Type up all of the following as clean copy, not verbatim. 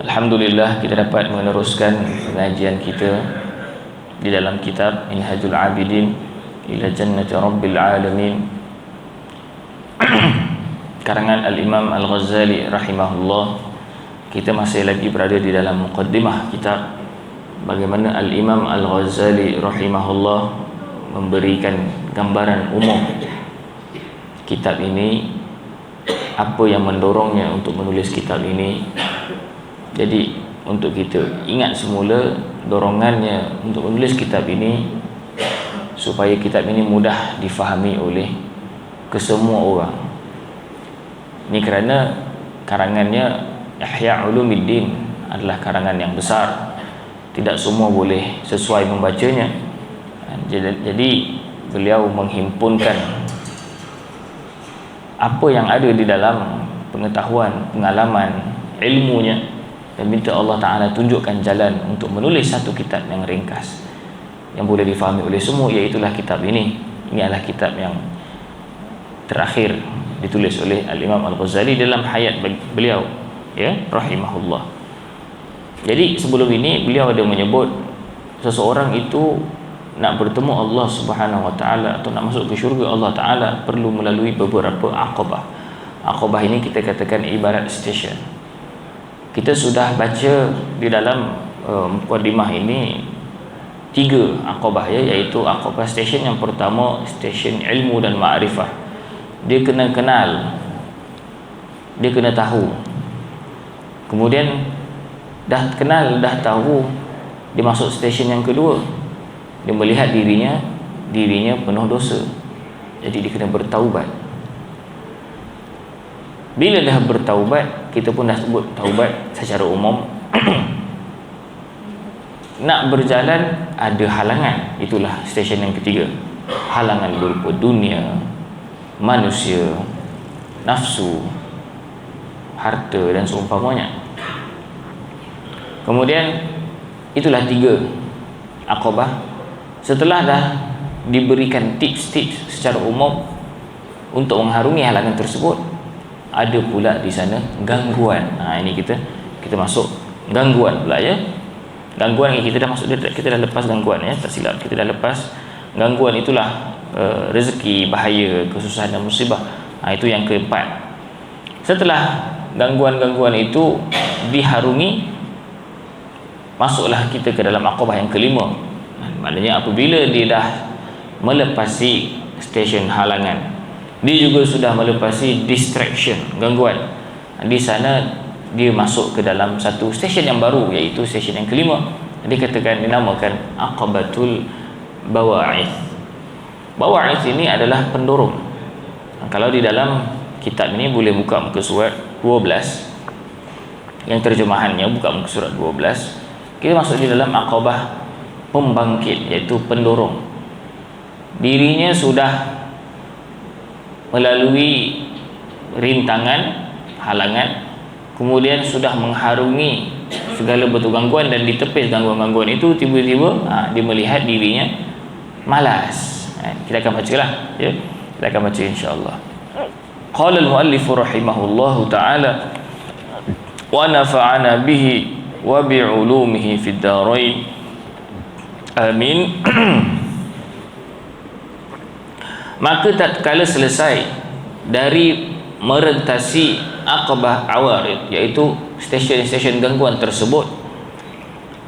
Alhamdulillah kita dapat meneruskan pengajian kita di dalam kitab Minhajul Abidin ila Jannati Rabbil Alamin karangan Al-Imam Al-Ghazali rahimahullah. Kita masih lagi berada di dalam muqaddimah kitab bagaimana Al-Imam Al-Ghazali rahimahullah memberikan gambaran umum kitab ini, apa yang mendorongnya untuk menulis kitab ini. Jadi untuk kita ingat semula dorongannya untuk menulis kitab ini supaya kitab ini mudah difahami oleh kesemua orang. Ini kerana karangannya Ihya Ulumuddin adalah karangan yang besar, tidak semua boleh sesuai membacanya. Jadi beliau menghimpunkan apa yang ada di dalam pengetahuan, pengalaman, ilmunya, dan minta Allah Ta'ala tunjukkan jalan untuk menulis satu kitab yang ringkas yang boleh difahami oleh semua, iaitulah kitab ini. Ini adalah kitab yang terakhir ditulis oleh Al-Imam Al-Ghazali dalam hayat beliau, ya, rahimahullah. Jadi sebelum ini beliau ada menyebut seseorang itu nak bertemu Allah Subhanahu Wa Ta'ala atau nak masuk ke syurga Allah Ta'ala perlu melalui beberapa aqabah. Aqabah ini kita katakan ibarat stesen. Kita sudah baca di dalam muqaddimah ini 3 aqabah, ya, iaitu aqabah stesen yang pertama, stesen ilmu dan ma'rifah. Dia kena kenal, dia kena tahu. Kemudian dah kenal, dah tahu, dia masuk stesen yang kedua. Dia melihat dirinya penuh dosa. Jadi dia kena bertaubat. Bila dah bertaubat, kita pun dah sebut taubat secara umum. Nak berjalan ada halangan, itulah stesen yang ketiga. Halangan berupa dunia, manusia, nafsu, harta dan seumpamanya. Kemudian itulah 3 aqabah. Setelah dah diberikan tips-tips secara umum untuk mengharungi halangan tersebut, ada pula di sana gangguan. Ini kita masuk gangguan pula, ya. Gangguan ini kita dah masuk, kita dah lepas gangguan, ya, tak silap, kita dah lepas gangguan. Itulah rezeki, bahaya, kesusahan dan musibah. Itu yang keempat. Setelah gangguan-gangguan itu diharungi, masuklah kita ke dalam aqabah yang kelima. Maknanya apabila dia dah melepasi stesen halangan, dia juga sudah melepasi distraction, gangguan, di sana dia masuk ke dalam satu stesen yang baru, iaitu stesen yang kelima. Dikatakan, dinamakan aqabatul bawa'ith. Bawa'ith ini adalah pendorong. Kalau di dalam kitab ini boleh buka muka surat 12 yang terjemahannya, buka muka surat 12. Kita masuk di dalam aqabah pembangkit, iaitu pendorong. Dirinya sudah melalui rintangan, halangan, kemudian sudah mengharungi segala bentuk gangguan dan ditepis gangguan-gangguan itu, tiba-tiba dia melihat dirinya malas. Kita akan bacalah, ya. Kita akan baca insya-Allah. Qala al-muallif rahimahullahu ta'ala wa nafa'ana bihi wa bi'ulumihi fid darain. Amin. Maka tatkala selesai dari merentasi aqabah awarid, iaitu stesen-stesen gangguan tersebut,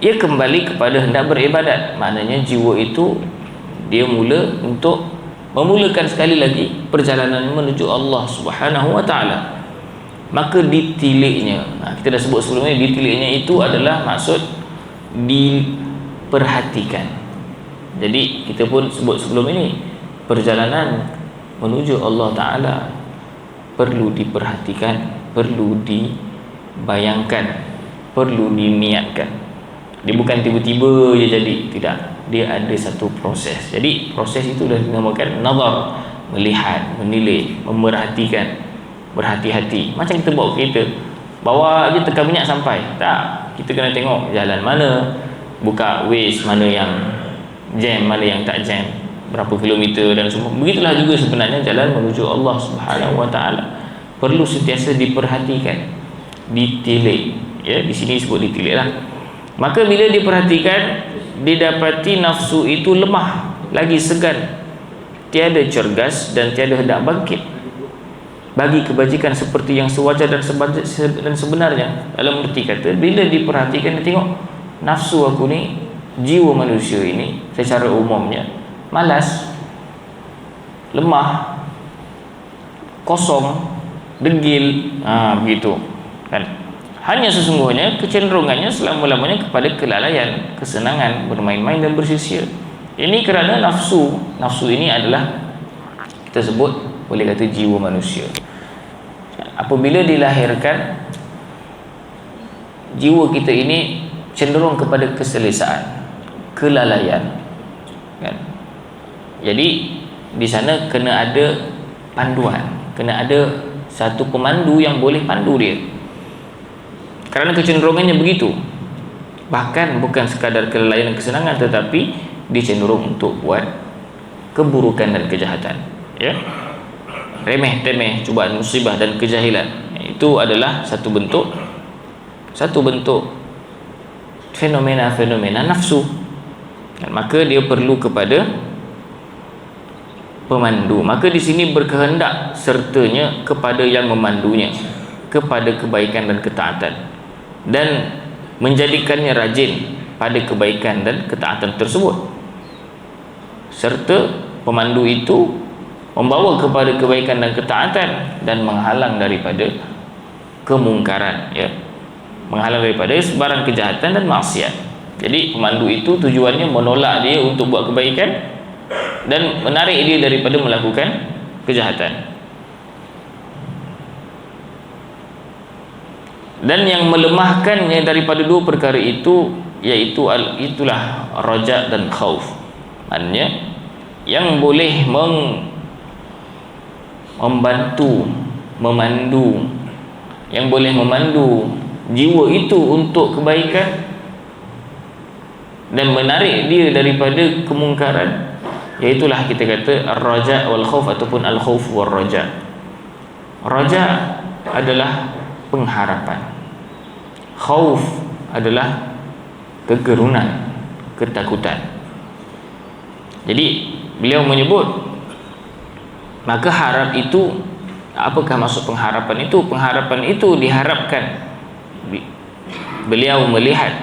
ia kembali kepada hendak beribadat. Maknanya jiwa itu dia mula untuk memulakan sekali lagi perjalanan menuju Allah Subhanahu Wa Ta'ala. Maka ditiliknya, kita dah sebut sebelumnya, ditiliknya itu adalah maksud diperhatikan. Jadi kita pun sebut sebelum ini, perjalanan menuju Allah Ta'ala perlu diperhatikan, perlu dibayangkan, perlu diniatkan. Dia bukan tiba-tiba je jadi, tidak. Dia ada satu proses. Jadi proses itu dah dinamakan nazar, melihat, menilai, memerhatikan, berhati-hati. Macam kita bawa kereta, bawa je tekan minyak sampai, tak. Kita kena tengok jalan mana, buka Waze, mana yang jam, mana yang tak jam, berapa kilometer dan semua. Begitulah juga sebenarnya jalan menuju Allah Subhanahu Wa Ta'ala, perlu sentiasa diperhatikan, ditilik, Ya, di sini sebut ditiliklah. Maka bila diperhatikan, didapati nafsu itu lemah, lagi segan, tiada cergas dan tiada hendak bangkit bagi kebajikan seperti yang sewajar dan sebenarnya. Dalam arti kata, bila diperhatikan, dia tengok nafsu aku ni, jiwa manusia ini secara umumnya malas, lemah, kosong, degil, begitu kan. Hanya sesungguhnya kecenderungannya selama-lamanya kepada kelalaian, kesenangan, bermain-main dan bersisia. Ini kerana nafsu ini adalah, kita sebut, boleh kata jiwa manusia. Apabila dilahirkan, jiwa kita ini cenderung kepada keselesaan, kelalaian kan. Jadi di sana kena ada panduan, kena ada satu pemandu yang boleh pandu dia, kerana kecenderungannya begitu. Bahkan bukan sekadar kelalaian dan kesenangan, tetapi dia cenderung untuk buat keburukan dan kejahatan, ya. Remeh-temeh, cubaan, musibah dan kejahilan, itu adalah satu bentuk fenomena nafsu. Dan maka dia perlu kepada pemandu. Maka di sini berkehendak sertanya kepada yang memandunya kepada kebaikan dan ketaatan, dan menjadikannya rajin pada kebaikan dan ketaatan tersebut. Serta pemandu itu membawa kepada kebaikan dan ketaatan dan menghalang daripada kemungkaran, ya, menghalang daripada sebarang kejahatan dan maksiat. Jadi pemandu itu tujuannya menolak dia untuk buat kebaikan dan menarik dia daripada melakukan kejahatan. Dan yang melemahkannya daripada dua perkara itu, iaitu itulah raja dan khauf. Maknanya yang boleh membantu, memandu, yang boleh memandu jiwa itu untuk kebaikan dan menarik dia daripada kemungkaran, iaitulah kita kata ar-raja wal khauf ataupun al-khauf wal raja. Raja adalah pengharapan, khauf adalah kegerunan, ketakutan. Jadi beliau menyebut, maka harap itu, apakah maksud pengharapan itu? Pengharapan itu diharapkan beliau melihat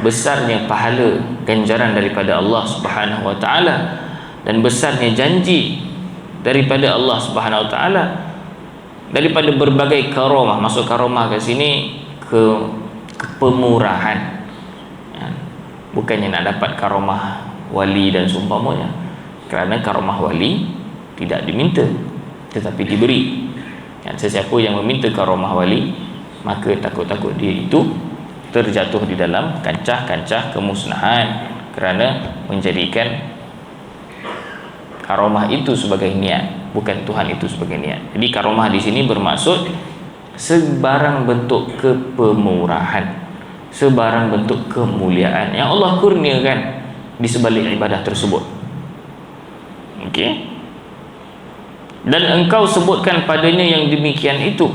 besarnya pahala ganjaran daripada Allah Subhanahu wa taala dan besarnya janji daripada Allah Subhanahu wa taala daripada berbagai karamah. Maksud karamah ke sini kepemurahan, ya. Bukannya nak dapat karamah wali dan seumpamanya, kerana karamah wali tidak diminta tetapi diberi. Dan sesiapa yang meminta karamah wali, maka takut-takut dia itu terjatuh di dalam kancah-kancah kemusnahan, kerana menjadikan karamah itu sebagai niat, bukan Tuhan itu sebagai niat. Jadi karamah di sini bermaksud sebarang bentuk kepemurahan, sebarang bentuk kemuliaan yang Allah kurniakan di sebalik ibadah tersebut. Okey. Dan engkau sebutkan padanya yang demikian itu,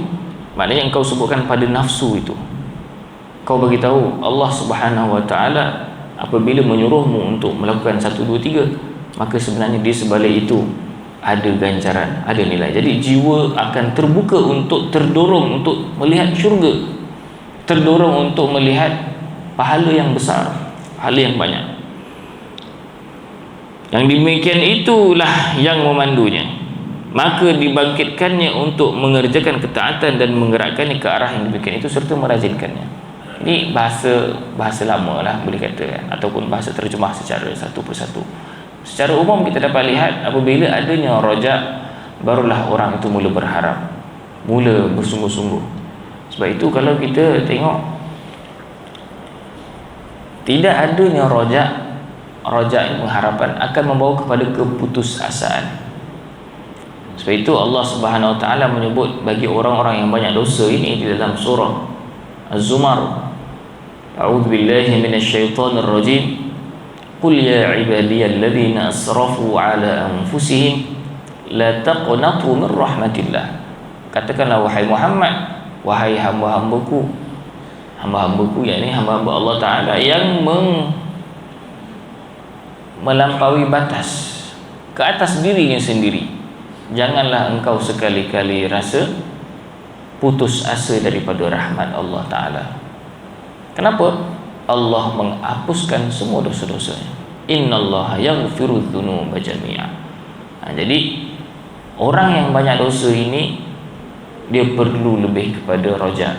maknanya engkau sebutkan pada nafsu itu. Kau bagi tahu Allah Subhanahu wa taala apabila menyuruhmu untuk melakukan 1 2 3, maka sebenarnya di sebalik itu ada ganjaran, ada nilai. Jadi jiwa akan terbuka untuk terdorong untuk melihat syurga, terdorong untuk melihat pahala yang besar, pahala yang banyak. Yang demikian itulah yang memandunya. Maka dibangkitkannya untuk mengerjakan ketaatan dan menggerakkannya ke arah yang demikian itu serta merajinkannya. Ini bahasa lama lah boleh kata, ataupun bahasa terjemah secara satu persatu. Secara umum kita dapat lihat apabila adanya raja, barulah orang itu mula berharap, mula bersungguh-sungguh. Sebab itu kalau kita tengok tidak adanya raja pengharapan akan membawa kepada keputusasaan. Sebab itu Allah Subhanahu wa taala menyebut bagi orang-orang yang banyak dosa ini di dalam surah Az-Zumar, A'udzu billahi minasyaitonir rajim. Qul ya ibadiyalladzina asrafu ala anfusihim la taqnatu min rahmatillah. Katakanlah wahai Muhammad, wahai hamba-hambaku hamba-hambaku, yakni hamba-hamba Allah Ta'ala yang melampaui batas ke atas dirinya sendiri. Janganlah engkau sekali-kali rasa putus asa daripada rahmat Allah Ta'ala. Kenapa? Allah menghapuskan semua dosa-dosanya. Innallaha yaghfiru dzunuba jami'a. Jadi orang yang banyak dosa ini, dia perlu lebih kepada roja.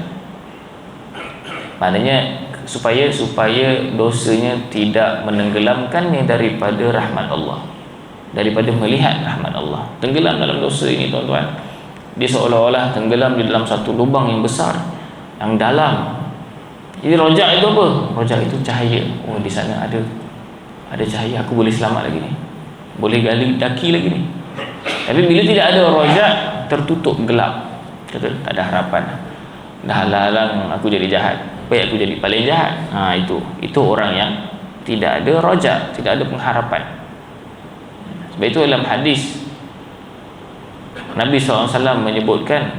Maknanya supaya dosanya tidak menenggelamkannya daripada rahmat Allah, daripada melihat rahmat Allah. Tenggelam dalam dosa ini, tuan-tuan, dia seolah-olah tenggelam di dalam satu lubang yang besar, yang dalam. Jadi rojak itu apa? Rojak itu cahaya. Oh, di sana ada cahaya, aku boleh selamat lagi ni, boleh daki lagi ni. Tapi bila tidak ada rojak, tertutup, gelap, tak ada harapan. Dah halang aku jadi jahat, baik aku jadi paling jahat. Itu orang yang tidak ada rojak, tidak ada pengharapan. Sebab itu dalam hadis Nabi SAW menyebutkan,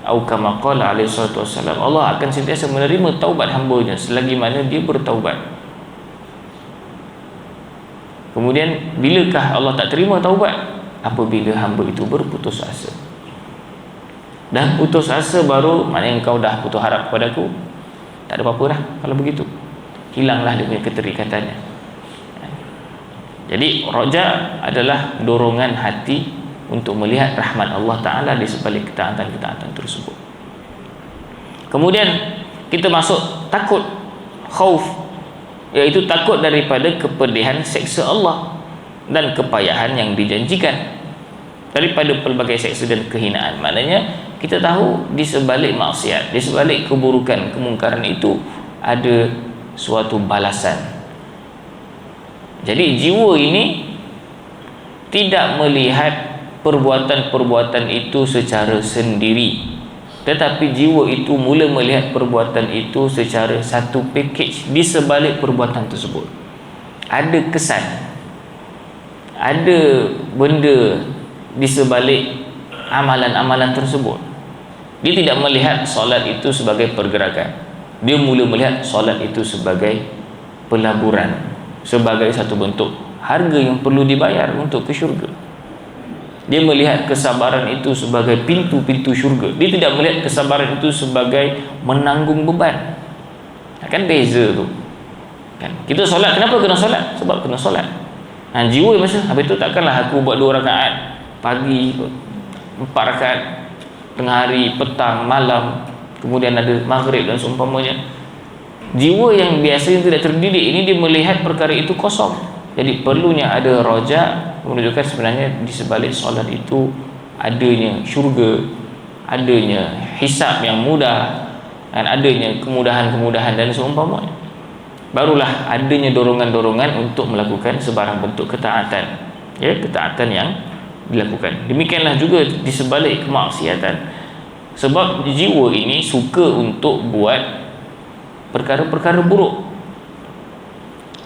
au kama qala alaihi salatu wassalam, Allah akan sentiasa menerima taubat hamba-Nya selagi mana dia bertaubat. Kemudian bilakah Allah tak terima taubat? Apabila hamba itu berputus asa. Dah putus asa baru maknanya engkau dah putus harap kepada aku. Tak ada apa-apa dah kalau begitu. Hilanglah dia punya keterikatannya. Jadi roja adalah dorongan hati untuk melihat rahmat Allah Ta'ala di sebalik ketaatan-ketaatan tersebut. Kemudian kita masuk takut, khauf, iaitu takut daripada kepedihan seksa Allah dan kepayahan yang dijanjikan daripada pelbagai seksa dan kehinaan. Maknanya kita tahu di sebalik maksiat, di sebalik keburukan, kemungkaran itu ada suatu balasan. Jadi jiwa ini tidak melihat perbuatan-perbuatan itu secara sendiri, tetapi jiwa itu mula melihat perbuatan itu secara satu package. Di sebalik perbuatan tersebut ada kesan, ada benda di sebalik amalan-amalan tersebut. Dia tidak melihat solat itu sebagai pergerakan, dia mula melihat solat itu sebagai pelaburan, sebagai satu bentuk harga yang perlu dibayar untuk ke syurga. Dia melihat kesabaran itu sebagai pintu-pintu syurga. Dia tidak melihat kesabaran itu sebagai menanggung beban. Kan beza tu kan. Kita solat, kenapa kena solat? Sebab kena solat. Jiwa masa habis tu takkanlah aku buat 2 rakaat pagi, 4 rakaat tengah hari, petang, malam, kemudian ada maghrib dan seumpamanya. Jiwa yang biasanya tidak terdidik ini, dia melihat perkara itu kosong. Jadi perlunya ada roja menunjukkan sebenarnya di sebalik solat itu adanya syurga, adanya hisab yang mudah, dan adanya kemudahan-kemudahan dan seumpamanya. Barulah adanya dorongan-dorongan untuk melakukan sebarang bentuk ketaatan, ya, ketaatan yang dilakukan. Demikianlah juga di sebalik kemaksiatan. Sebab jiwa ini suka untuk buat perkara-perkara buruk.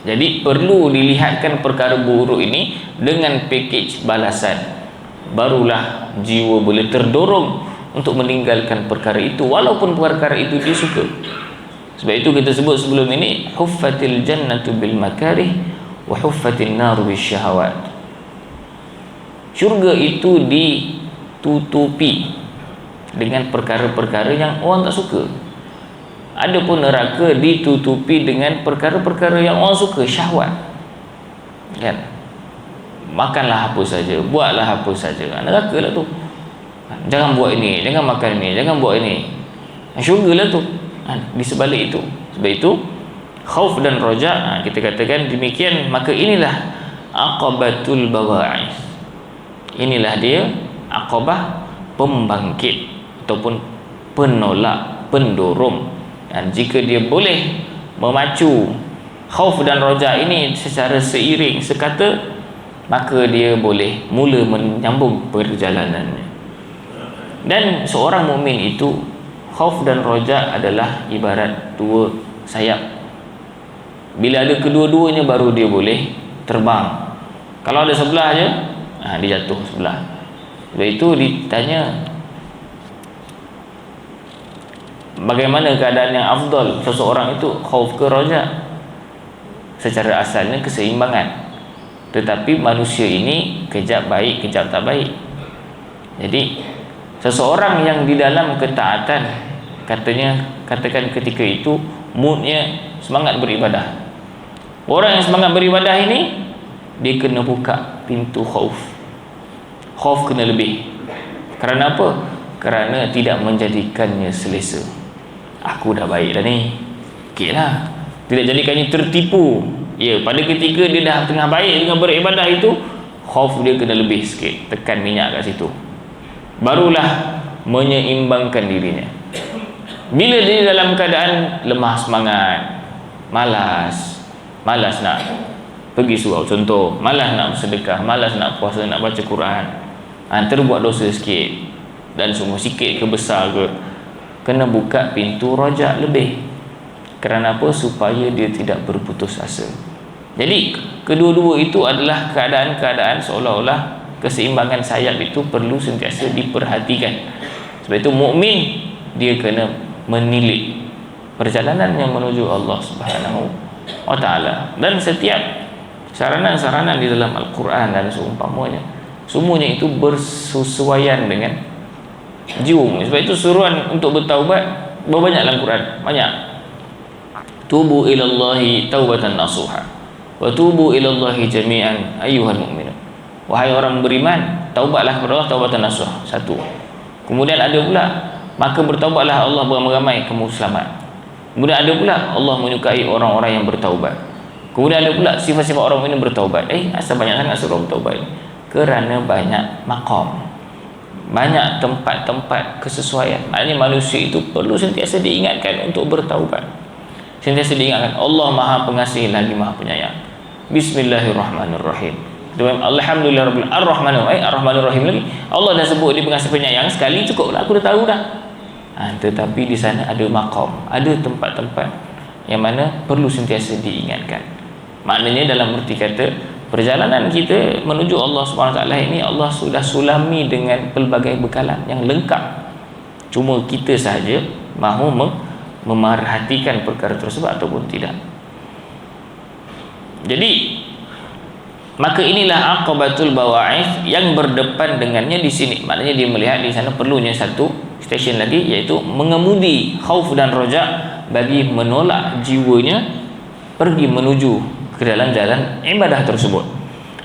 Jadi perlu dilihatkan perkara buruk ini dengan package balasan. Barulah jiwa boleh terdorong untuk meninggalkan perkara itu, walaupun perkara itu dia suka. Sebab itu kita sebut sebelum ini, huffatil jannatu bil makarih wa huffatin naru bis syahawat. Syurga itu ditutupi dengan perkara-perkara yang orang tak suka. Adapun neraka ditutupi dengan perkara-perkara yang orang suka, syahwat. Kan? Makanlah apa saja, buatlah apa saja. Neraka lah tu. Jangan buat ini, jangan makan ini, jangan buat ini. Syurga lah tu. Di sebalik itu. Sebab itu khauf dan roja, kita katakan demikian, maka inilah aqabatul bawa'is. Inilah dia aqabah, pembangkit ataupun penolak, pendorong. Dan jika dia boleh memacu khauf dan roja ini secara seiring, sekata, maka dia boleh mula menyambung perjalanannya. Dan seorang mukmin itu, khauf dan roja adalah ibarat 2 sayap. Bila ada kedua-duanya baru dia boleh terbang. Kalau ada sebelah je, dia jatuh sebelah. Sebab itu ditanya, bagaimana keadaan yang afdal seseorang itu, khauf ke raja? Secara asalnya keseimbangan, tetapi manusia ini kejap baik kejap tak baik. Jadi seseorang yang di dalam ketaatan, katakan ketika itu moodnya semangat beribadah. Orang yang semangat beribadah ini, dia kena buka pintu khauf. Khauf kena lebih. Kerana apa? Kerana tidak menjadikannya selesa. Aku dah baik dah ni, okey lah. Tidak jadikannya tertipu. Ya, pada ketika dia dah tengah baik dengan beribadah itu, khauf dia kena lebih sikit, tekan minyak kat situ. Barulah menyeimbangkan dirinya. Bila dia dalam keadaan lemah semangat, malas nak pergi surau contoh, malas nak bersedekah, malas nak puasa, nak baca Quran, terbuat dosa sikit dan semua sikit ke besar ke, kena buka pintu rajak lebih. Kerana apa? Supaya dia tidak berputus asa. Jadi kedua-dua itu adalah keadaan-keadaan seolah-olah keseimbangan sayap itu perlu sentiasa diperhatikan. Sebab itu mukmin dia kena menilik perjalanan yang menuju Allah Subhanahu wa ta'ala. Dan setiap saranan-saranan di dalam Al-Quran dan seumpamanya, semuanya itu bersesuaian dengan jiwa. Sebab itu suruhan untuk bertaubat berbanyak dalam Quran, banyak. Tubu ilallahi taubatan nasuha wa tubu ilallahi jami'an ayyuhal mu'minun. Wahai orang beriman, taubatlah kepada Allah taubatan nasuha. Satu. Kemudian ada pula, maka bertaubatlah Allah beramai-ramai, kamu selamat. Kemudian ada pula, Allah menyukai orang-orang yang bertaubat. Kemudian ada pula sifat-sifat orang ini bertaubat. Asal banyak sangat suruh bertaubat? Kerana banyak maqam, banyak tempat-tempat kesesuaian. Maknanya manusia itu perlu sentiasa diingatkan untuk bertaubat. Sentiasa diingatkan Allah Maha Pengasih lagi Maha Penyayang. Bismillahirrahmanirrahim. Alhamdulillah Ar-Rahmanir-Rahim. Ar-Rahmanir-Rahim lagi. Allah dah sebut dia Pengasih Penyayang sekali cukuplah, aku dah tahu dah. Tetapi di sana ada maqam, ada tempat-tempat yang mana perlu sentiasa diingatkan. Maknanya dalam erti kata, perjalanan kita menuju Allah SWT ini, Allah sudah sulami dengan pelbagai bekalan yang lengkap. Cuma kita sahaja mahu memerhatikan perkara tersebut ataupun tidak. Jadi maka inilah aqabatul bawa'ith yang berdepan dengannya di sini. Maknanya dia melihat di sana perlunya satu stesen lagi, iaitu mengemudi khauf dan raja bagi menolak jiwanya pergi menuju ke dalam jalan ibadah tersebut.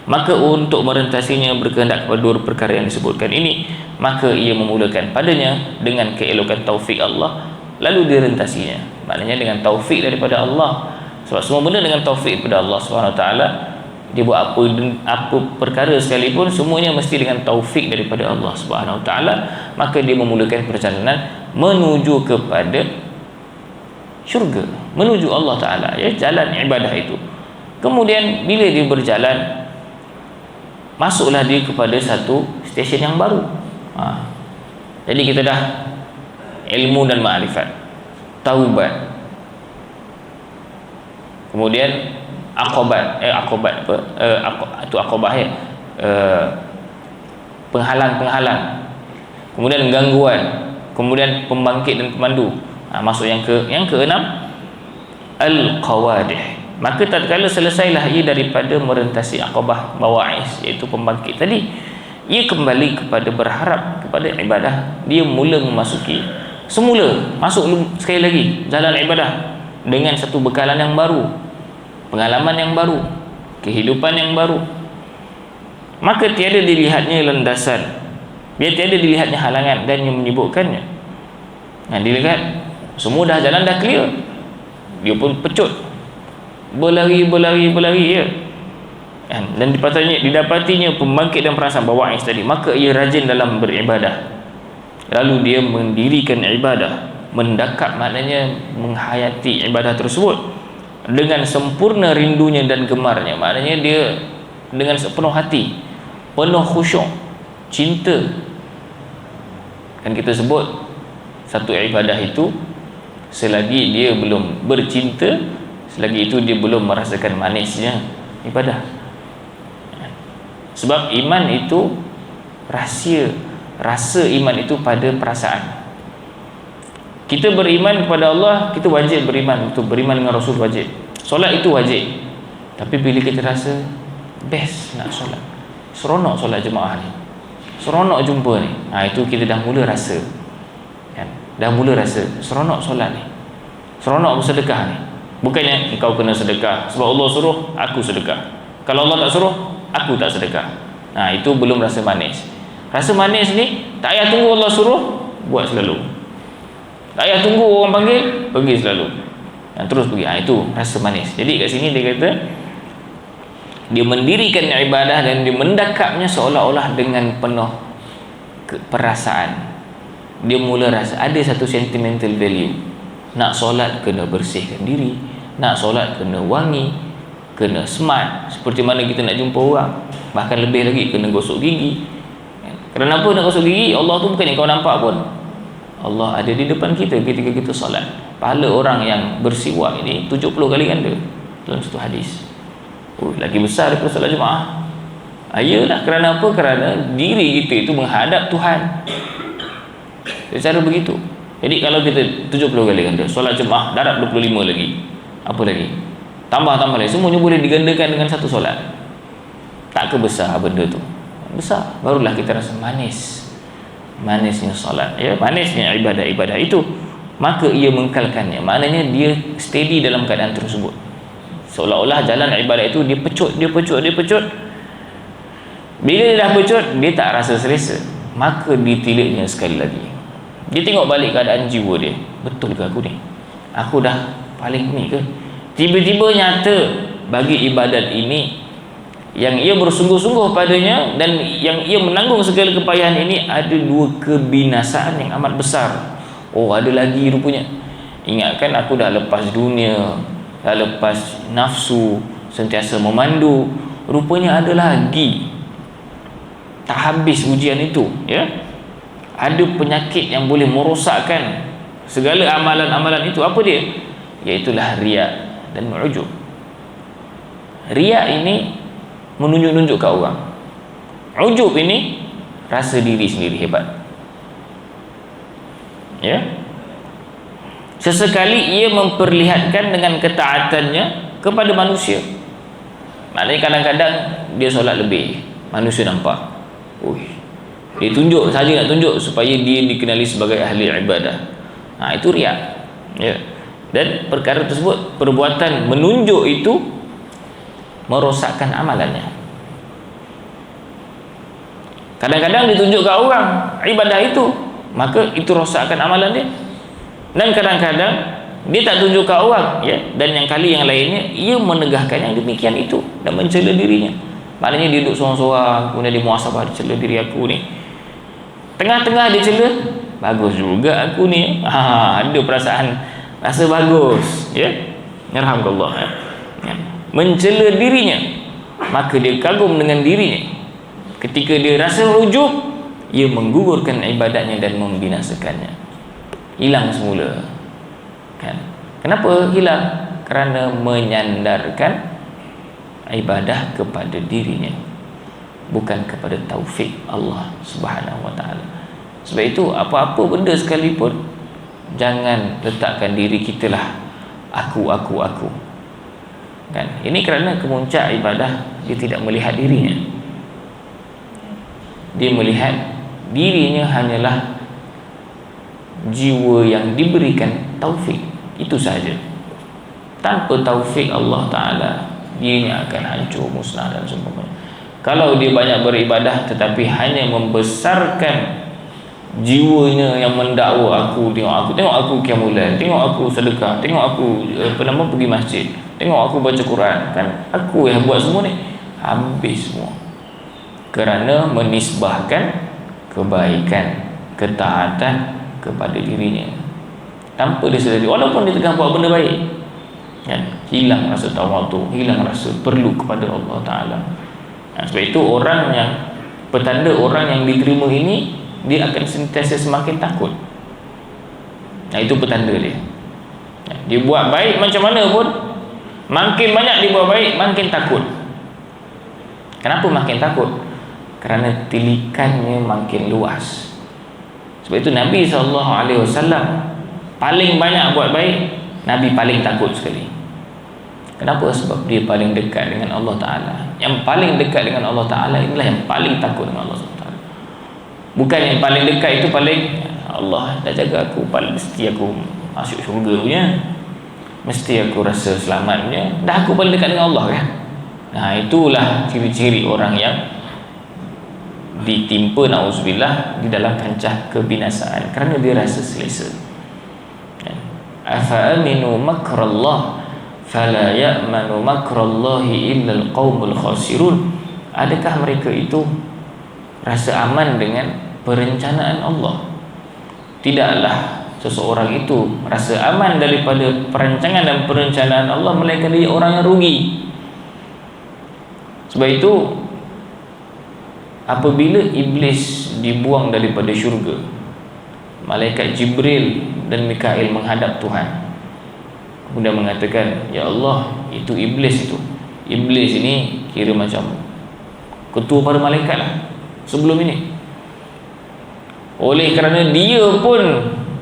Maka untuk merentasinya berkehendak kepada dua perkara yang disebutkan ini, maka ia memulakan padanya dengan keelokan taufik Allah, lalu direntasinya. Maknanya dengan taufik daripada Allah. Sebab semua benda dengan taufik daripada Allah SWT. Dia buat apa perkara sekalipun, semuanya mesti dengan taufik daripada Allah SWT. Maka dia memulakan perjalanan menuju kepada syurga, menuju Allah Ta'ala, ya, jalan ibadah itu. Kemudian bila dia berjalan, masuklah dia kepada satu stesen yang baru. Jadi kita dah ilmu dan ma'rifat, taubat, kemudian penghalang-penghalang, kemudian gangguan, kemudian pembangkit dan pemandu. Masuk yang keenam, al-qawadih. Maka tatkala selesailah ia daripada merentasi aqabah bawa'is, iaitu pembangkit tadi, ia kembali kepada berharap kepada ibadah. Dia mula memasuki masuk sekali lagi jalan ibadah dengan satu bekalan yang baru, pengalaman yang baru, kehidupan yang baru. Maka tiada dilihatnya landasan, dia tiada dilihatnya halangan dan yang menyibukkannya. Dilihat semua dah jalan, dah clear, dia pun pecut, berlari ya. Dan didapatinya pembangkit dan perasaan bawa'is tadi, maka ia rajin dalam beribadah. Lalu dia mendirikan ibadah, mendakap, maknanya menghayati ibadah tersebut dengan sempurna rindunya dan gemarnya. Maknanya dia dengan sepenuh hati, penuh khusyuk, cinta. Kan kita sebut satu ibadah itu, selagi dia belum bercinta, selagi itu dia belum merasakan manisnya ibadah. Sebab iman itu rasa iman itu pada perasaan. Kita beriman kepada Allah, kita wajib beriman, untuk beriman dengan Rasul wajib. Solat itu wajib. Tapi bila kita rasa best nak solat, seronok solat jemaah ni, seronok jumpa ni, itu kita dah mula rasa, kan? Dah mula rasa seronok solat ni, seronok bersedekah ni. Bukannya engkau kena sedekah sebab Allah suruh, aku sedekah. Kalau Allah tak suruh, aku tak sedekah. Itu belum rasa manis. Rasa manis ni tak payah tunggu Allah suruh, buat selalu. Tak payah tunggu orang panggil, pergi selalu. Terus pergi. Itu rasa manis. Jadi kat sini dia kata, dia mendirikan ibadah dan dia mendakapnya seolah-olah dengan penuh perasaan. Dia mula rasa ada satu sentimental value. Nak solat kena bersihkan diri, nak solat kena wangi, kena smart, seperti mana kita nak jumpa orang. Bahkan lebih lagi kena gosok gigi. Kerana apa nak gosok gigi? Allah tu bukan yang kau nampak pun, Allah ada di depan kita ketika kita solat. Pahala orang yang bersiwak ini 70 kali ganda dalam satu hadis. Lagi besar daripada solat jemaah. Ayalah, kerana apa? Kerana diri kita itu menghadap Tuhan. Secara begitu. Jadi kalau kita 70 kali ganda, solat jemaah darab 25 lagi. Apa lagi? Tambah lagi. Semuanya boleh digandakan dengan satu solat. Tak kebesar benda tu. Besar. Barulah kita rasa manis. Manisnya solat, ya, manisnya ibadah-ibadah itu. Maka ia mengkalkannya. Maknanya dia steady dalam keadaan tersebut. Seolah-olah jalan ibadah itu dia pecut. Bila dia dah pecut, dia tak rasa selesa. Maka ditilitnya sekali lagi. Dia tengok balik keadaan jiwa dia. Betul ke aku ni? Aku dah paling ni ke? Tiba-tiba nyata bagi ibadat ini, yang ia bersungguh-sungguh padanya dan yang ia menanggung segala kepayahan ini, ada dua kebinasaan yang amat besar. Ada lagi rupanya. Ingatkan aku dah lepas dunia, dah lepas nafsu, sentiasa memandu. Rupanya ada lagi. Tak habis ujian itu, ya. Ada penyakit yang boleh merosakkan segala amalan-amalan itu. Apa dia? Iaitulah riya dan ujub. Riya ini menunjuk-nunjuk ke orang. Ujub ini rasa diri sendiri hebat. Ya. Sesekali ia memperlihatkan dengan ketaatannya kepada manusia. Maknanya kadang-kadang dia solat lebih, manusia nampak. Dia tunjuk saja, nak tunjuk supaya dia dikenali sebagai ahli ibadah. Itu riya. Ya. Dan perkara tersebut, perbuatan menunjuk itu merosakkan amalannya. Kadang-kadang ditunjuk ke orang ibadah itu, maka itu rosakkan amalan dia. Dan kadang-kadang dia tak tunjuk ke orang, ya. Dan yang kali yang lainnya ia menegahkan yang demikian itu dan mencela dirinya. Maknanya dia duduk seorang-seorang, kemudian dia muhasabah, dia cela diri aku ni. Tengah-tengah dia cela, bagus juga aku ni. Ada perasaan rasa bagus, ya. Yarhamkallah, ya. Mencela dirinya, maka dia kagum dengan dirinya. Ketika dia rasa ujub, ia menggugurkan ibadatnya dan membinasakannya. Hilang semula, kan? Kenapa hilang? Kerana menyandarkan ibadah kepada dirinya, bukan kepada taufik Allah Subhanahu wa taala. Sebab itu apa-apa benda sekalipun, jangan letakkan diri kita lah aku. Kan? Ini kerana kemuncak ibadah dia tidak melihat dirinya. Dia melihat dirinya hanyalah jiwa yang diberikan taufik. Itu sahaja. Tanpa taufik Allah Ta'ala, dirinya akan hancur, musnah dan seumpamanya. Kalau dia banyak beribadah tetapi hanya membesarkan jiwanya yang mendakwa tengok aku qiyamul lail, tengok aku sedekah, tengok aku pergi masjid, tengok aku baca Quran, kan aku yang buat semua ni, habis semua. Kerana menisbahkan kebaikan, ketaatan kepada dirinya tanpa dia sedari, walaupun dia tengah buat benda baik, kan? Hilang rasa tawadhu, hilang rasa perlu kepada Allah Ta'ala. Sebab itu orang yang, petanda orang yang diterima ini, dia akan sentiasa semakin takut. Itu petanda dia. Dia buat baik macam mana pun, makin banyak dia buat baik, makin takut. Kenapa makin takut? Kerana tilikannya makin luas. Sebab itu Nabi SAW paling banyak buat baik, Nabi paling takut sekali. Kenapa? Sebab dia paling dekat dengan Allah Ta'ala. Yang paling dekat dengan Allah Ta'ala inilah yang paling takut dengan Allah Ta'ala. Bukan yang paling dekat itu paling Allah dah jaga aku, paling mesti aku masuk syurga punya, mesti aku rasa selamat punya, dah aku paling dekat dengan Allah kan. Nah, itulah ciri-ciri orang yang ditimpa na'udzubillah di dalam kancah kebinasaan kerana dia rasa selesa. Afa aminu makrallah fala ya'manu makrallahi illa alqaumul khasirun. Adakah mereka itu rasa aman dengan perencanaan Allah? Tidaklah seseorang itu rasa aman daripada perancangan dan perencanaan Allah, melainkan dia orang yang rugi. Sebab itu apabila iblis dibuang daripada syurga, malaikat Jibril dan Mikail menghadap Tuhan, kemudian mengatakan, ya Allah, itu iblis itu. Iblis ini kira macam ketua para malaikat lah sebelum ini. Oleh kerana dia pun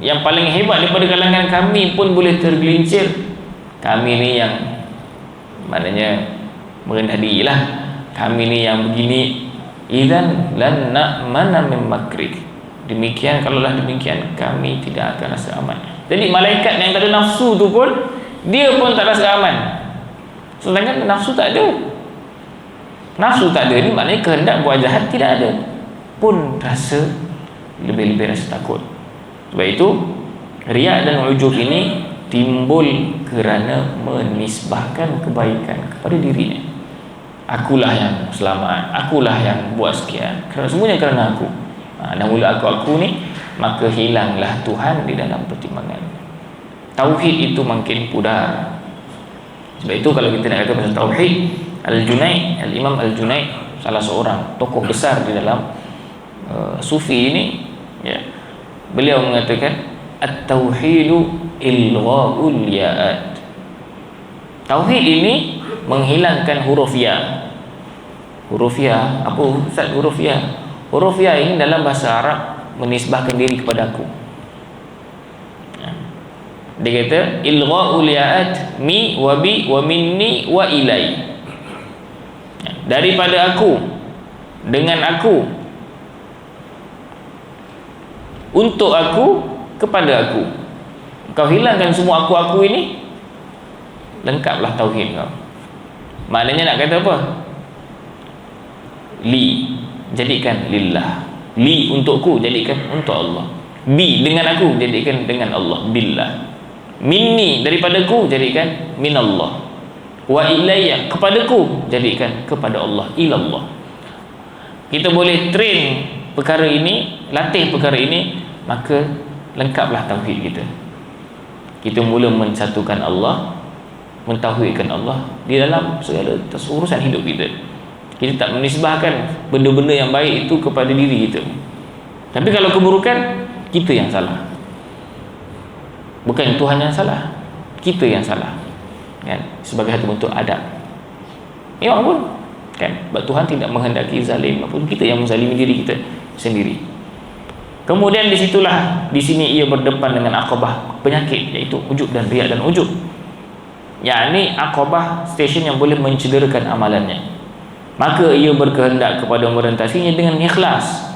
yang paling hebat daripada kalangan kami pun boleh tergelincir, kami ni yang maknanya merendah diri lah, kami ni yang begini, idzan lan na'mana min makrik. Demikian, kalaulah demikian, kami tidak akan rasa aman. Jadi malaikat yang tak ada nafsu tu pun, dia pun tak rasa aman. Sedangkan nafsu tak ada. Nafsu tak ada ni maknanya kehendak buat jahat tidak ada, pun rasa lebih-lebih rasa takut. Sebab itu riya dan ujub ini timbul kerana menisbahkan kebaikan kepada dirinya. Akulah yang selamat, akulah yang buat sekian, kerana semuanya kerana aku. Dan mula aku ni, maka hilanglah Tuhan di dalam pertimbangan. Tauhid itu makin pudar. Sebab itu kalau kita nak kata pasal tauhid, Al-Junaid, Al-Imam Al-Junaid, salah seorang tokoh besar di dalam sufi ini, ya, beliau mengatakan at-tauhidu ilgha'ul ya'at. Tauhid ini menghilangkan huruf ya. Huruf ya, apa Ustaz huruf ya? Huruf ya ini dalam bahasa Arab menisbahkan diri kepada aku. Dia kata ilgha'ul ya'at mi wa bi wa minni wa ilai. Daripada aku, dengan aku, untuk aku, kepada aku. Kau hilangkan semua aku-aku ini, lengkaplah tauhid kau. Maknanya nak kata apa? Li, jadikan lillah. Li, untukku, jadikan untuk Allah. Bi, dengan aku, jadikan dengan Allah, billah. Minni, daripadaku, jadikan minallah. Wa ilayya, kepadaku, jadikan kepada Allah, ilallah. Kita boleh train perkara ini, latih perkara ini, maka lengkaplah tauhid kita. Kita mula mensatukan Allah, mentauhidkan Allah di dalam segala urusan hidup kita. Kita tak menisbahkan benda-benda yang baik itu kepada diri kita. Tapi kalau keburukan, kita yang salah. Bukan Tuhan yang salah, kita yang salah, kan? Sebagai satu bentuk adab. Memang pun, kan? Sebab Tuhan tidak menghendaki zalim, apun kita yang menzalimi diri kita sendiri. Kemudian disitulah, di sini ia berdepan dengan akabah penyakit, iaitu ujub dan riya dan ujub. Yakni akabah stesen yang boleh mencederakan amalannya. Maka ia berkehendak kepada merentasinya dengan ikhlas.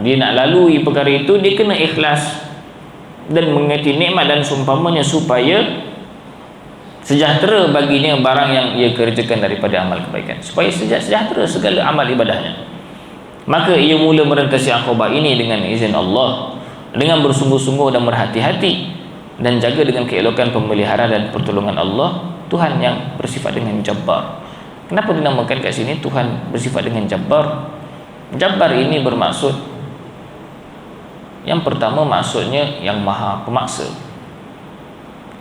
Dia nak lalui perkara itu, dia kena ikhlas dan mengerti nikmat dan seumpamanya, supaya sejahtera baginya barang yang ia kerjakan daripada amal kebaikan, supaya sejahtera segala amal ibadahnya. Maka ia mula merentasi akabah ini dengan izin Allah, dengan bersungguh-sungguh dan berhati-hati, dan jaga dengan keelokan pemeliharaan dan pertolongan Allah, Tuhan yang bersifat dengan Jabbar. Kenapa dinamakan kat sini Tuhan bersifat dengan Jabbar? Jabbar ini bermaksud, yang pertama maksudnya yang maha pemaksa.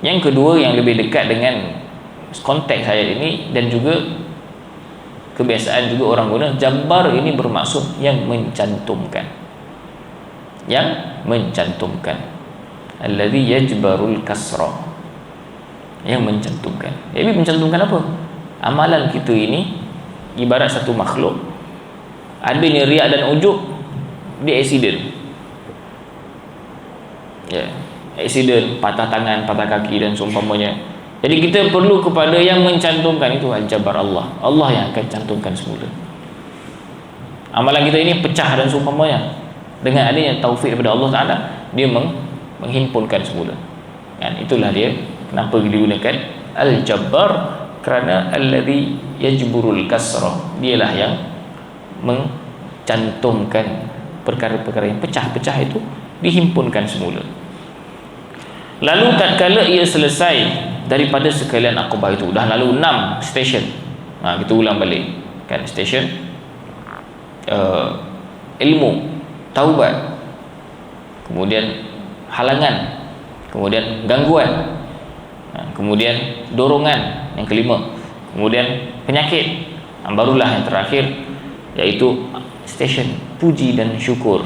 Yang kedua yang lebih dekat dengan konteks ayat ini, dan juga kebiasaan juga orang guna, Jabbar ini bermaksud yang mencantumkan. Yang mencantumkan. Alladhi yajbarul kasra. Yang mencantumkan. Jadi mencantumkan apa? Amalan kita ini ibarat satu makhluk. Adanya riak dan ujub, dia accident. Ya. aksiden, patah tangan, patah kaki dan seumpamanya. Jadi kita perlu kepada yang mencantumkan itu al-Jabbar Allah. Allah yang akan cantumkan semula. Amalan kita ini pecah dan seumpamanya. Dengan adanya taufik daripada Allah Ta'ala, dia menghimpunkan semula. Kan? Itulah dia kenapa digunakan al-Jabbar, kerana alladhi yajburul kasrah. Dialah yang mencantumkan perkara-perkara yang pecah-pecah itu, dihimpunkan semula. Lalu tatkala ia selesai daripada sekalian akobah itu, dah lalu 6 stesen. Kita ulang balik kan, stesen ilmu, taubat, kemudian halangan, kemudian gangguan, kemudian dorongan yang kelima, kemudian penyakit, barulah yang terakhir yaitu stesen puji dan syukur.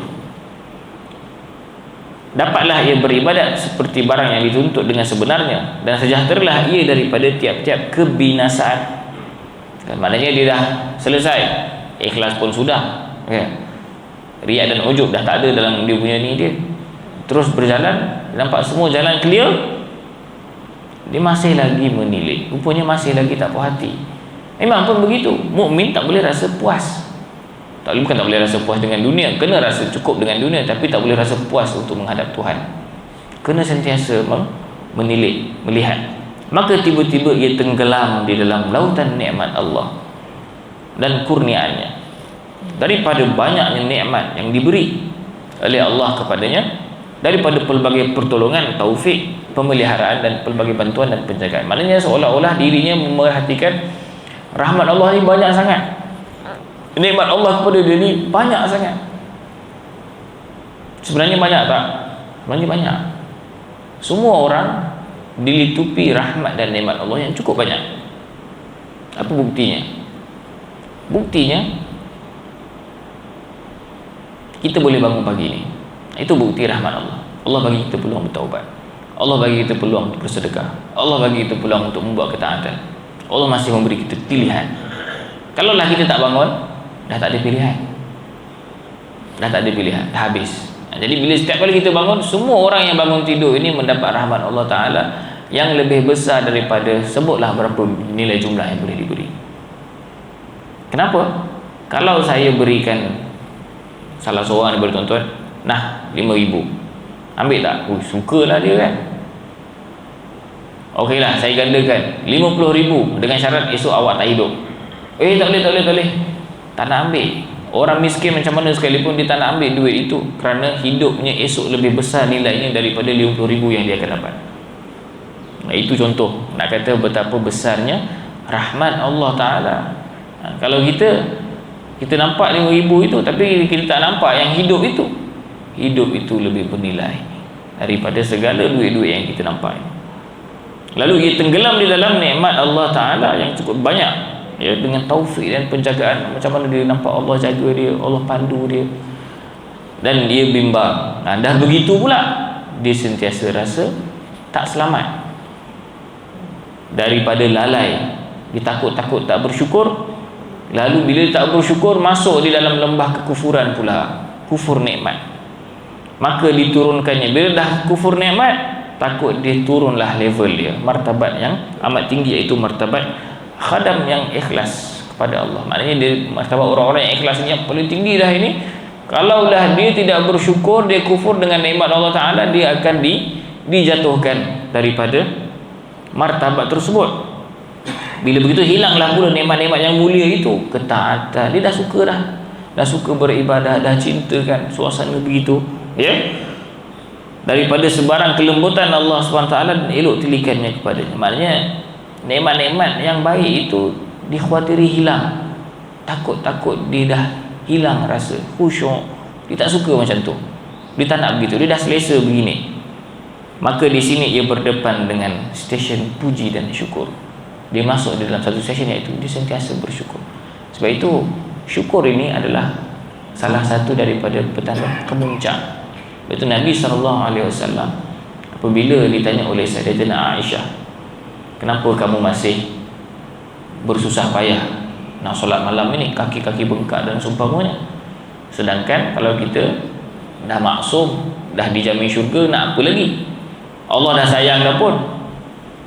Dapatlah ia beribadat seperti barang yang dituntut dengan sebenarnya, dan sejahteralah ia daripada tiap-tiap kebinasaan. Dan maknanya dia dah selesai, ikhlas pun sudah, riak dan ujub dah tak ada dalam dia punya ni dia. Terus berjalan, nampak semua jalan clear, dia masih lagi menilai, rupanya masih lagi tak puas hati. Memang pun begitu, mukmin tak boleh rasa puas. Bukan tak boleh rasa puas dengan dunia, kena rasa cukup dengan dunia, tapi tak boleh rasa puas untuk menghadap Tuhan. Kena sentiasa menilik, melihat. Maka tiba-tiba ia tenggelam di dalam lautan nikmat Allah dan kurniaannya. Daripada banyaknya nikmat yang diberi oleh Allah kepadanya, daripada pelbagai pertolongan, taufik, pemeliharaan dan pelbagai bantuan dan penjagaan. Maknanya seolah-olah dirinya memerhatikan rahmat Allah ni banyak sangat, nikmat Allah kepada dia ni banyak sangat. Sebenarnya banyak tak? Sebenarnya banyak. Semua orang dilitupi rahmat dan nikmat Allah yang cukup banyak. Apa buktinya? Buktinya kita boleh bangun pagi ni. Itu bukti rahmat Allah. Allah bagi kita peluang bertaubat. Allah bagi kita peluang untuk bersedekah. Allah bagi kita peluang untuk membuat ketaatan. Allah masih memberi kita pilihan. Kalaulah kita tak bangun, dah tak ada pilihan. Dah tak ada pilihan, dah habis. Jadi bila setiap kali kita bangun, semua orang yang bangun tidur ini mendapat rahmat Allah Ta'ala yang lebih besar daripada, sebutlah berapa nilai jumlah yang boleh diberi. Kenapa? Kalau saya berikan salah seorang daripada tuan-tuan, nah 5,000, ambil tak? Sukalah dia kan. Okeylah, saya gandakan 50,000 dengan syarat esok awak tak hidup. Tak boleh. Tak nak ambil. Orang miskin macam mana sekalipun dia tak nak ambil duit itu, kerana hidupnya esok lebih besar nilainya daripada 50,000 yang dia akan dapat. Itu contoh nak kata betapa besarnya rahmat Allah Ta'ala. Kalau kita nampak 5,000 itu, tapi kita tak nampak yang hidup itu. Hidup itu lebih bernilai daripada segala duit-duit yang kita nampak. Lalu ia tenggelam di dalam nikmat Allah Ta'ala yang cukup banyak, ya, dengan taufik dan penjagaan. Macam mana dia nampak Allah jaga dia, Allah pandu dia, dan dia bimbang. Dah begitu pula dia sentiasa rasa tak selamat daripada lalai. Dia takut tak bersyukur. Lalu bila dia tak bersyukur, masuk di dalam lembah kekufuran pula, kufur nikmat. Maka diturunkannya, bila dah kufur nikmat, takut dia turunlah level dia, martabat yang amat tinggi, iaitu martabat khadam yang ikhlas kepada Allah. Maknanya dia martabat orang-orang yang ikhlas ni yang paling tinggi dah ini. Kalaulah dia tidak bersyukur, dia kufur dengan nikmat Allah Ta'ala, dia akan dijatuhkan daripada martabat tersebut. Bila begitu, hilanglah pula nikmat-nikmat yang mulia itu, ketaatan. Dia dah suka beribadah, dah cintakan suasana begitu, ya, daripada sebarang kelembutan Allah SWT dan elok tilikannya kepadanya. Maknanya nikmat-nikmat yang baik itu dikhawatiri hilang. Takut dia dah hilang rasa khusyuk. Dia tak suka macam tu, dia tak nak begitu, dia dah selesa begini. Maka di sini ia berdepan dengan stesen puji dan syukur. Dia masuk di dalam satu stesen, iaitu dia sentiasa bersyukur. Sebab itu syukur ini adalah salah satu daripada petanda kemuncak. Itu Nabi SAW apabila ditanya oleh Sayyidatina Aisyah, kenapa kamu masih bersusah payah nak solat malam ini, kaki-kaki bengkak dan seumpamanya, sedangkan kalau kita dah maksum, dah dijamin syurga, nak apa lagi? Allah dah sayang dah pun,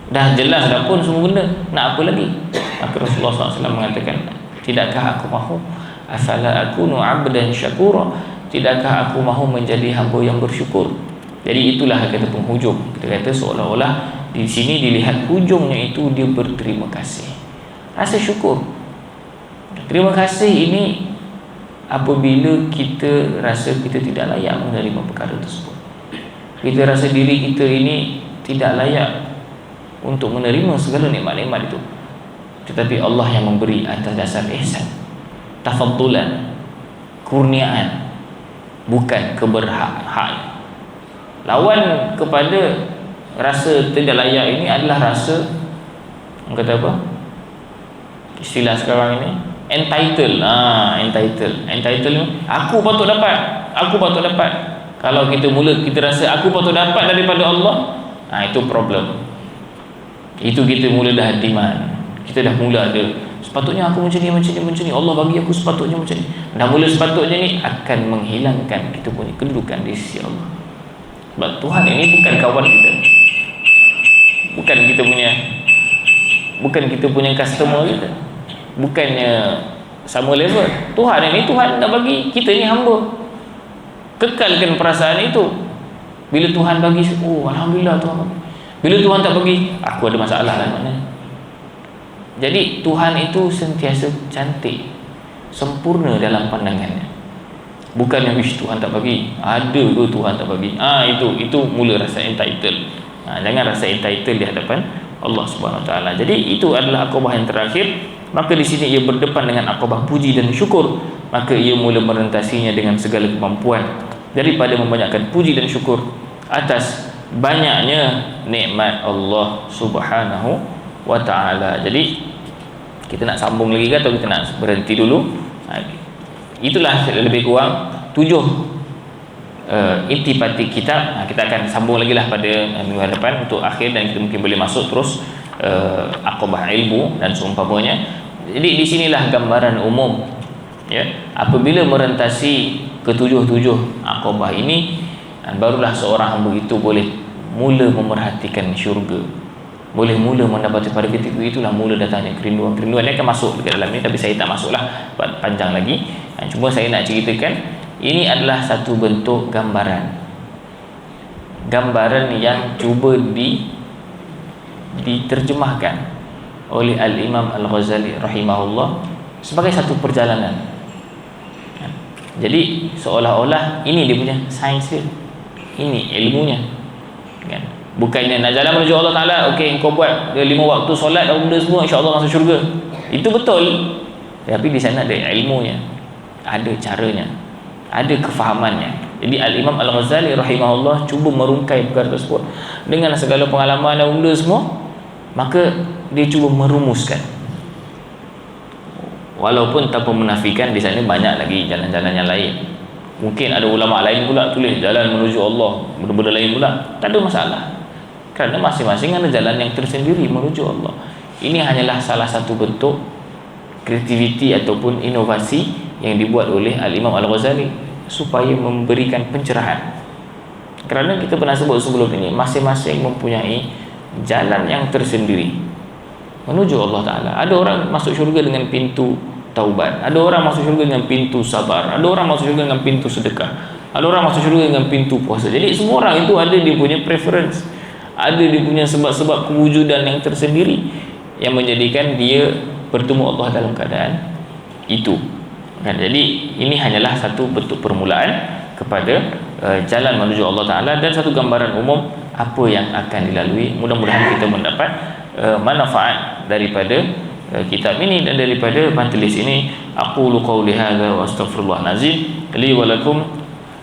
dah jelas dah pun semua benda, nak apa lagi? Maka Rasulullah SAW mengatakan, tidakkah aku mahu afala akunu abdan syakura, tidakkah aku mahu menjadi hamba yang bersyukur? Jadi itulah kata penghujung. Kita kata seolah-olah di sini dilihat hujungnya itu dia berterima kasih, rasa syukur. Terima kasih ini apabila kita rasa kita tidak layak menerima perkara tersebut. Kita rasa diri kita ini tidak layak untuk menerima segala nikmat-nikmat itu, tetapi Allah yang memberi atas dasar ihsan, tafaddulan, kurniaan, bukan keberhak. Lawan kepada rasa tidak layak ini adalah rasa, orang kata apa, istilah sekarang ini, entitled. Entitled ni, aku patut dapat. Kalau kita mula kita rasa aku patut dapat daripada Allah, itu problem. Itu kita mula dah demand. Kita dah mula ada, sepatutnya aku macam ni, Allah bagi aku sepatutnya macam ni. Dah mula sepatutnya ni akan menghilangkan kita punya kedudukan di sisi Allah. Sebab Tuhan ini bukan kawan kita, bukan kita punya customer kita, bukannya sama level. Tuhan ini, Tuhan nak bagi, kita ni hamba. Kekalkan perasaan itu. Bila Tuhan bagi, oh alhamdulillah Tuhan bagi. Bila Tuhan tak bagi, aku ada masalah lah maknanya. Jadi Tuhan itu sentiasa cantik, sempurna dalam pandangannya. Bukan yang Tuhan tak bagi, ada ke Tuhan tak bagi. Itu mula rasa entitled. Jangan rasa entitled di hadapan Allah Subhanahu Wa Taala. Jadi itu adalah akobah yang terakhir. Maka di sini ia berdepan dengan akobah puji dan syukur. Maka ia mula merentasinya dengan segala kemampuan, daripada membanyakkan puji dan syukur atas banyaknya nikmat Allah Subhanahu Wa Taala. Jadi kita nak sambung lagi ke atau kita nak berhenti dulu? Itulah lebih kurang 7 intipati kitab. Kita akan sambung lagi lah pada minggu hadapan untuk akhir, dan kita mungkin boleh masuk terus akobah ilmu dan seumpamanya. Jadi di sinilah gambaran umum, ya. Apabila merentasi ketujuh akobah ini, barulah seorang hamba itu boleh mula memerhatikan syurga, boleh mula mendapati. Pada ketika itulah mula datangnya kerinduan dia akan masuk dekat dalam ni, tapi saya tak masuklah sebab panjang lagi. Cuma saya nak ceritakan ini adalah satu bentuk gambaran yang cuba diterjemahkan oleh Al-Imam Al-Ghazali rahimahullah sebagai satu perjalanan. Jadi seolah-olah ini dia punya sains dia, ini ilmunya, kan? Bukannya nak jalan menuju Allah Ta'ala, okey kau buat 5 waktu solat dan benda semua, insya-Allah masuk syurga. Itu betul. Tapi di sana ada ilmunya, ada caranya, ada kefahamannya. Jadi Al-Imam Al-Ghazali rahimahullah cuba merungkai perkara tersebut dengan segala pengalaman dan benda semua. Maka dia cuba merumuskan, walaupun tanpa menafikan di sana banyak lagi jalan-jalan yang lain. Mungkin ada ulama lain pula tulis jalan menuju Allah, benda-benda lain pula, tak ada masalah, kerana masing-masing ada jalan yang tersendiri menuju Allah. Ini hanyalah salah satu bentuk kreativiti ataupun inovasi yang dibuat oleh Al-Imam Al-Ghazali supaya memberikan pencerahan. Kerana kita pernah sebut sebelum ini, masing-masing mempunyai jalan yang tersendiri menuju Allah Ta'ala. Ada orang masuk syurga dengan pintu taubat, ada orang masuk syurga dengan pintu sabar, ada orang masuk syurga dengan pintu sedekah, ada orang masuk syurga dengan pintu puasa. Jadi semua orang itu ada dia punya preference, ada dia punya sebab-sebab kewujudan yang tersendiri yang menjadikan dia bertemu Allah dalam keadaan itu, kan? Jadi ini hanyalah satu bentuk permulaan kepada jalan menuju Allah Ta'ala dan satu gambaran umum apa yang akan dilalui. Mudah-mudahan kita mendapat manfaat daripada kitab ini dan daripada majlis ini. Aqulu qawli hadza wa astaghfirullah nazim li wa lakum.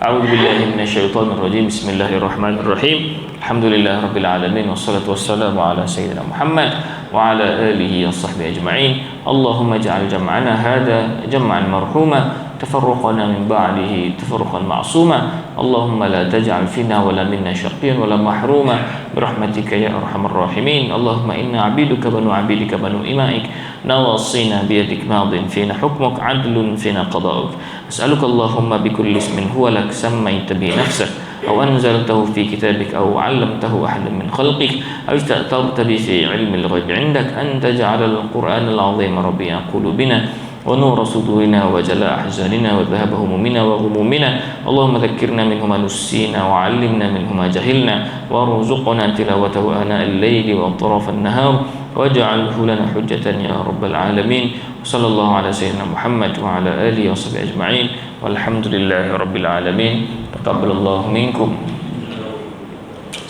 A'udzu billahi minasyaitonir rajim. Bismillahirrahmanirrahim. Alhamdulillahirabbil alamin wassalatu wassalamu ala sayyidina Muhammad wa ala alihi washabbihi ajma'in. Allahumma ij'al jam'ana hadza jam'an marhuma, تفرقنا من بعده تفرقا معصوما. اللهم لا تجعل فينا ولا منا شقيا ولا محروما برحمتك يا أرحم الراحمين. اللهم إنا عبيدك بنو عبيدك بنو إمائك نواصينا بيدك ماض فينا حكمك عدل فينا قضاؤك. أسألك اللهم بكل اسم هو لك سميت به نفسك أو أنزلته في كتابك أو علمته أحدا من خلقك أو استأثرت به في علم الغيب عندك أن تجعل القرآن العظيم ربيع قلوبنا ونور صدورنا وجلاء أحزاننا وذهاب همومنا وغمومنا اللهم ذكرنا منه ما نسينا وعلمنا منه ما جهلنا وارزقنا تلاوته آناء الليل وأطراف النهار واجعله لنا حجة يا رب العالمين وصلى الله على سيدنا محمد وعلى آله وصحبه أجمعين والحمد لله رب العالمين تقبل الله منكم.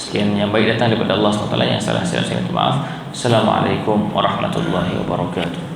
Sekian yang baik datang daripada Allah SWT, yang salah saya minta maaf. Assalamualaikum warahmatullahi wabarakatuh.